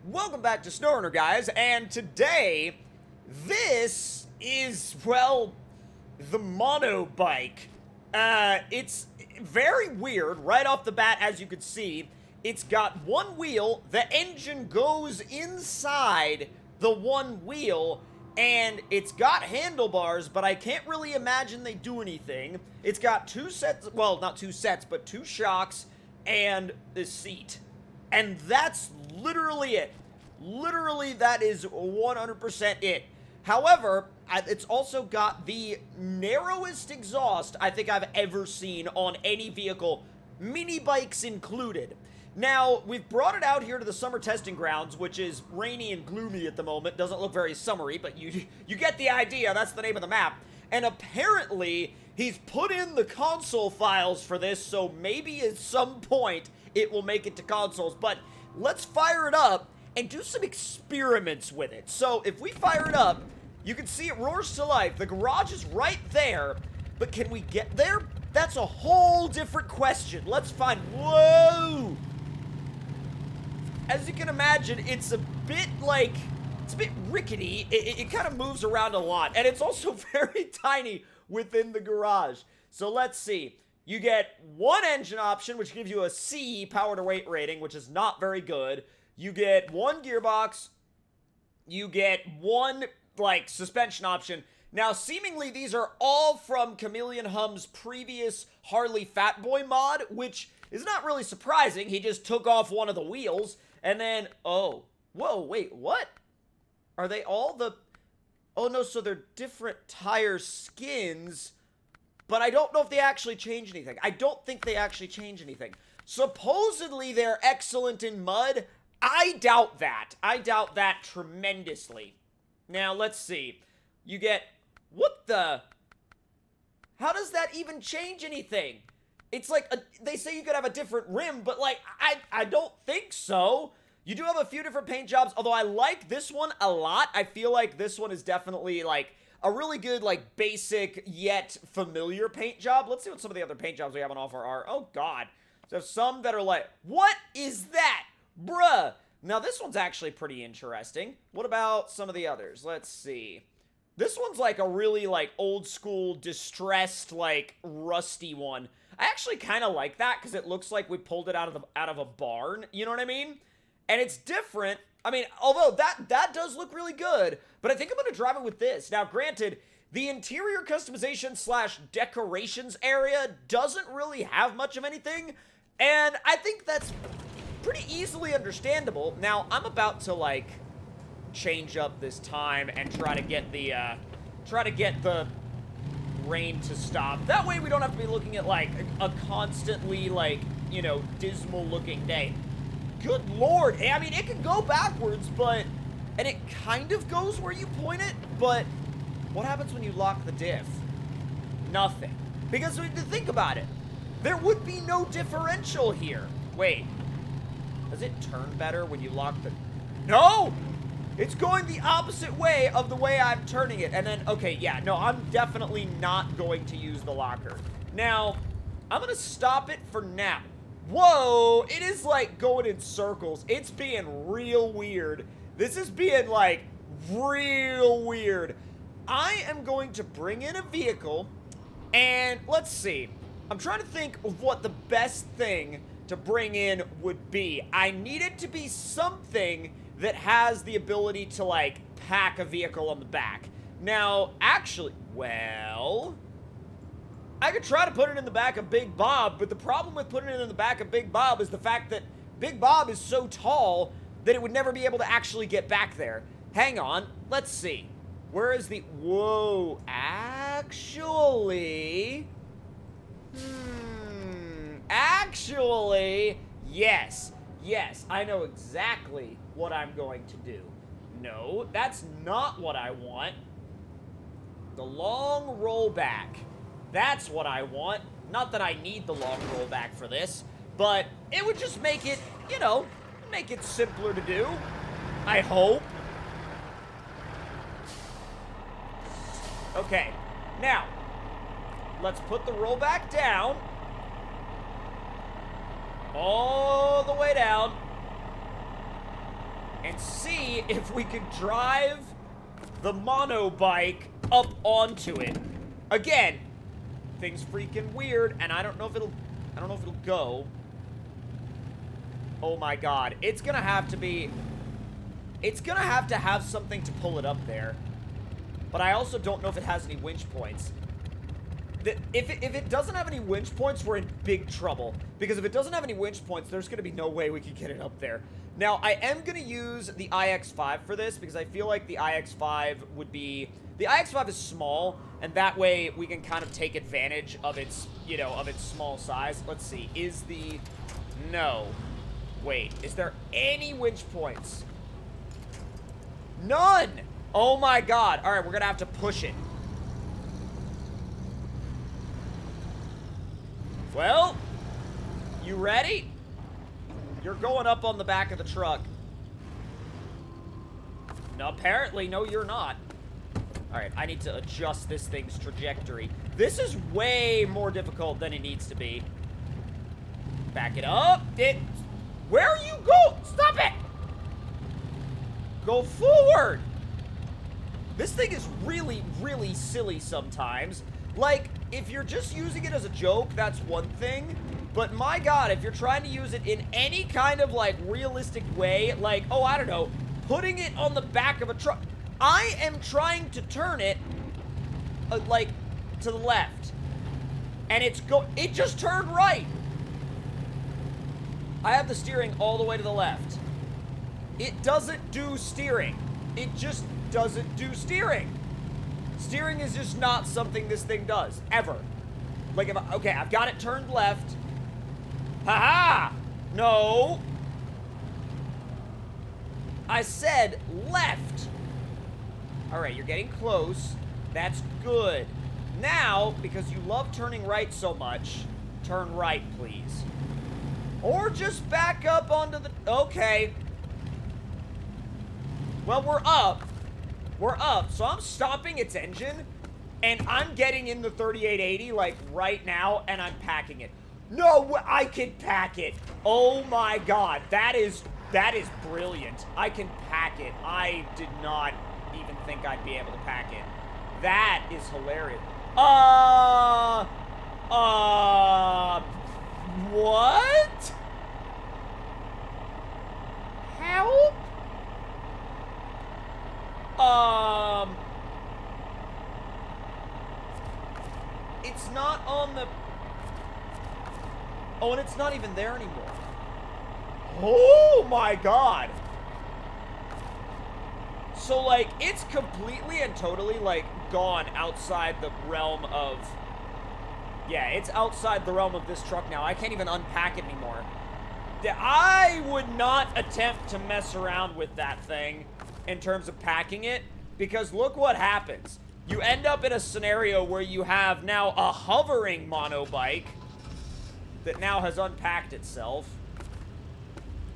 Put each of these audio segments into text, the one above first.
Welcome back to SnowRunner, guys, and today, this is, well, the MONOBIKE. It's very weird, right off the bat, as you can see. It's got one wheel, the engine goes inside the one wheel, and it's got handlebars, but I can't really imagine they do anything. It's got two sets, well, not two sets, but two shocks and a seat. And that's literally it. Literally, that is 100% it. However, it's also got the narrowest exhaust I think I've ever seen on any vehicle, mini bikes included. Now, we've brought it out here to the summer testing grounds, which is rainy and gloomy at the moment. Doesn't look very summery, but you get the idea. That's the name of the map. And apparently, he's put in the console files for this, so maybe at some point it will make it to consoles. But let's fire it up and do some experiments with it. So if we fire it up, you can see it roars to life. The garage is right there, but can we get there? That's a whole different question. Let's find, whoa! As you can imagine, it's a bit like, it's a bit rickety. It kind of moves around a lot, and it's also very tiny within the garage. So let's see. You get one engine option, which gives you a C power to weight rating, which is not very good. You get one gearbox. You get one, like, suspension option. Now, seemingly, these are all from Chameleon Hum's previous Harley Fat Boy mod, which is not really surprising. He just took off one of the wheels, and then, oh, whoa, wait, what? Are they all the, oh no, so they're different tire skins, but I don't know if they actually change anything. I don't think they actually change anything. Supposedly, they're excellent in mud. I doubt that. I doubt that tremendously. Now, let's see. You get, what the? How does that even change anything? It's like, they say you could have a different rim, but like, I don't think so. You do have a few different paint jobs, although I like this one a lot. I feel like this one is definitely like a really good, like, basic yet familiar paint job. Let's see what some of the other paint jobs we have on offer are. Oh, God. So some that are like, what is that? Bruh. Now, this one's actually pretty interesting. What about some of the others? Let's see. This one's like a really, like, old school, distressed, like, rusty one. I actually kind of like that because it looks like we pulled it out of a barn. You know what I mean? And it's different. I mean, although that does look really good, but I think I'm going to drive it with this. Now, granted, the interior customization / decorations area doesn't really have much of anything, and I think that's pretty easily understandable. Now, I'm about to, like, change up this time and try to get the rain to stop. That way we don't have to be looking at, like, a constantly, like, you know, dismal looking day. Good lord. I mean, it can go backwards, but, and it kind of goes where you point it, but what happens when you lock the diff? Nothing. Because when you think about it, there would be no differential here. Wait, does it turn better when you lock the, no! It's going the opposite way of the way I'm turning it. And then, okay, yeah, no, I'm definitely not going to use the locker. Now, I'm going to stop it for now. Whoa, it is like going in circles. It's being real weird. This is being like real weird. I am going to bring in a vehicle and let's see. I'm trying to think of what the best thing to bring in would be. I need it to be something that has the ability to, like, pack a vehicle on the back. Now, actually, well, I could try to put it in the back of Big Bob, but the problem with putting it in the back of Big Bob is the fact that Big Bob is so tall that it would never be able to actually get back there. Hang on, let's see. Where is the, whoa, actually, actually, yes, I know exactly what I'm going to do. No, that's not what I want. The long rollback. That's what I want. Not that I need the long rollback for this, but it would just make it, you know, make it simpler to do. I hope. Okay, now, let's put the rollback down. All the way down. and see if we can drive the MONOBIKE up onto it. Again, thing's freaking weird, and I don't know if it'll go. Oh my god. It's gonna have to have something to pull it up there. But I also don't know if it has any winch points. If it doesn't have any winch points, we're in big trouble. Because if it doesn't have any winch points, there's gonna be no way we can get it up there. Now, I am gonna use the IX5 for this, because I feel like the IX5 would be... The IX5 is small, and that way we can kind of take advantage of its, you know, of its small size. Let's see, is the... No. Wait, is there any winch points? None! Oh my god. Alright, we're gonna have to push it. Well, you ready? You're going up on the back of the truck. No, apparently, no, you're not. Alright, I need to adjust this thing's trajectory. This is way more difficult than it needs to be. Back it up. Where are you going? Stop it! Go forward! This thing is really, really silly sometimes. Like, if you're just using it as a joke, that's one thing. But my god, if you're trying to use it in any kind of, like, realistic way, like, oh, I don't know, putting it on the back of a truck. I am trying to turn it, like, to the left. And it just turned right. I have the steering all the way to the left. It doesn't do steering. It just doesn't do steering. Steering is just not something this thing does, ever. Like, okay, I've got it turned left. Haha! No. I said left. All right, you're getting close. That's good. Now, because you love turning right so much, turn right, please. Or just back up onto the... Okay. Well, we're up. We're up. So I'm stopping its engine, and I'm getting in the 3880, like, right now, and I'm packing it. No, I can pack it. Oh, my God. That is brilliant. I can pack it. I did not even think I'd be able to pack it. That is hilarious. What? Help? It's not on the... Oh, and it's not even there anymore. Oh my god. So, like, it's completely and totally, like, gone outside the realm of... Yeah, it's outside the realm of this truck now. I can't even unpack it anymore. I would not attempt to mess around with that thing in terms of packing it, because look what happens. You end up in a scenario where you have now a hovering MONOBIKE that now has unpacked itself,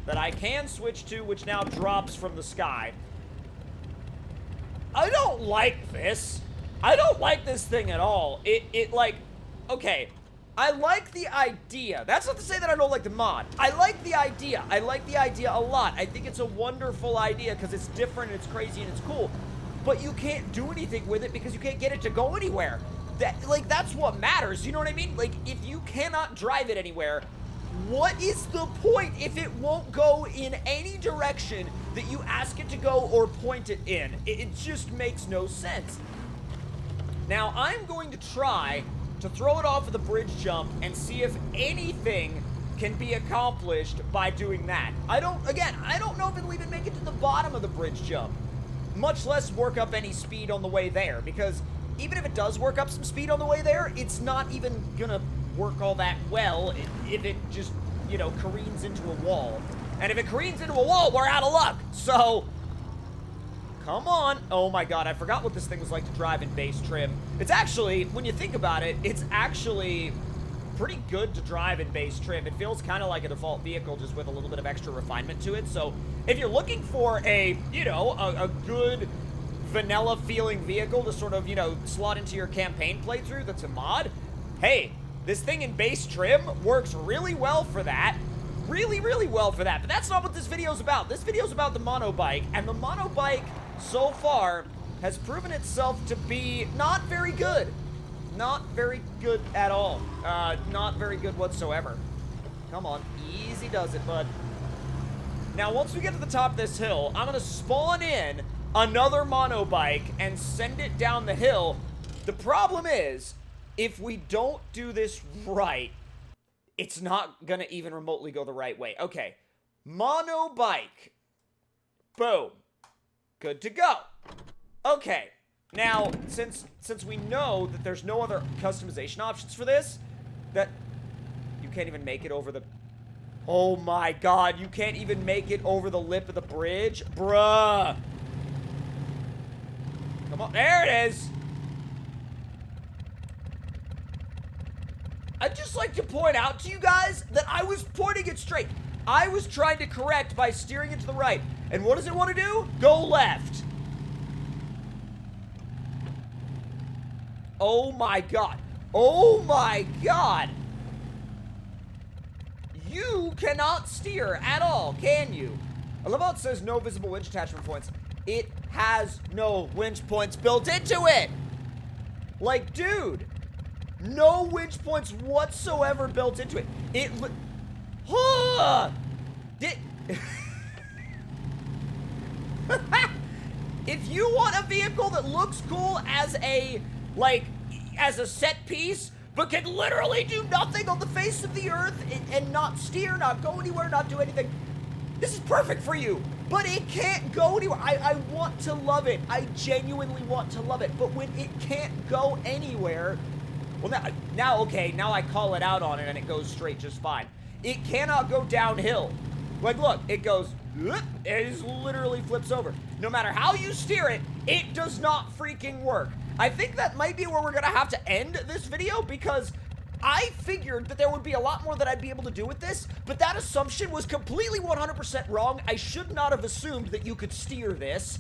that I can switch to, which now drops from the sky. I don't like this. I don't like this thing at all. It like, okay, I like the idea. That's not to say that I don't like the mod. I like the idea. I like the idea a lot. I think it's a wonderful idea because it's different, and it's crazy, and it's cool. But you can't do anything with it because you can't get it to go anywhere. That's what matters, you know what I mean? Like, if you cannot drive it anywhere, what is the point if it won't go in any direction that you ask it to go or point it in? It just makes no sense. Now, I'm going to try to throw it off of the bridge jump and see if anything can be accomplished by doing that. I don't know if it'll even make it to the bottom of the bridge jump, much less work up any speed on the way there, because even if it does work up some speed on the way there, it's not even gonna work all that well if it just, you know, careens into a wall. And if it careens into a wall, we're out of luck. So, come on. Oh my god, I forgot what this thing was like to drive in base trim. It's actually, when you think about it, it's actually pretty good to drive in base trim. It feels kind of like a default vehicle, just with a little bit of extra refinement to it. So, if you're looking for a, you know, a good vanilla feeling vehicle to sort of, you know, slot into your campaign playthrough that's a mod, hey, this thing in base trim works really well for that. really, really well for that. But that's not what this video is about. This video is about the MONOBIKE, and the MONOBIKE so far has proven itself to be not very good. Not very good at all. Not very good whatsoever. Come on, easy does it, bud. Now, once we get to the top of this hill, I'm gonna spawn in another MONOBIKE and send it down the hill. The problem is, if we don't do this right, it's not gonna even remotely go the right way. Okay, MONOBIKE. Boom. Good to go. Okay, now, since we know that there's no other customization options for this, that you can't even make it over the... Oh my god, you can't even make it over the lip of the bridge? Bruh. Come on, there it is. I'd just like to point out to you guys that I was pointing it straight. I was trying to correct by steering it to the right. And what does it want to do? Go left. Oh my god. Oh my god. You cannot steer at all, can you? I love how it says no visible winch attachment points. It has no winch points built into it. Like, dude, no winch points whatsoever built into it. If you want a vehicle that looks cool as a, like, as a set piece, but can literally do nothing on the face of the earth and not steer, not go anywhere, not do anything, this is perfect for you. But it can't go anywhere. I want to love it. I genuinely want to love it. But when it can't go anywhere, well, now I call it out on it and it goes straight just fine. It cannot go downhill. Like, look, it goes, it literally flips over. No matter how you steer it, it does not freaking work. I think that might be where we're gonna have to end this video, because I figured that there would be a lot more that I'd be able to do with this, but that assumption was completely 100% wrong. I should not have assumed that you could steer this.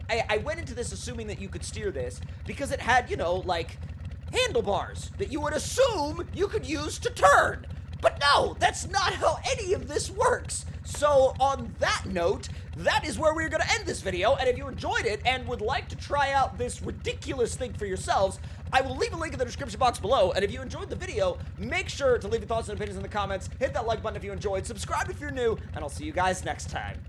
I went into this assuming that you could steer this because it had, you know, like, handlebars that you would assume you could use to turn. But no, that's not how any of this works. So on that note, that is where we're going to end this video. And if you enjoyed it and would like to try out this ridiculous thing for yourselves, I will leave a link in the description box below. And if you enjoyed the video, make sure to leave your thoughts and opinions in the comments. Hit that like button if you enjoyed. Subscribe if you're new. And I'll see you guys next time.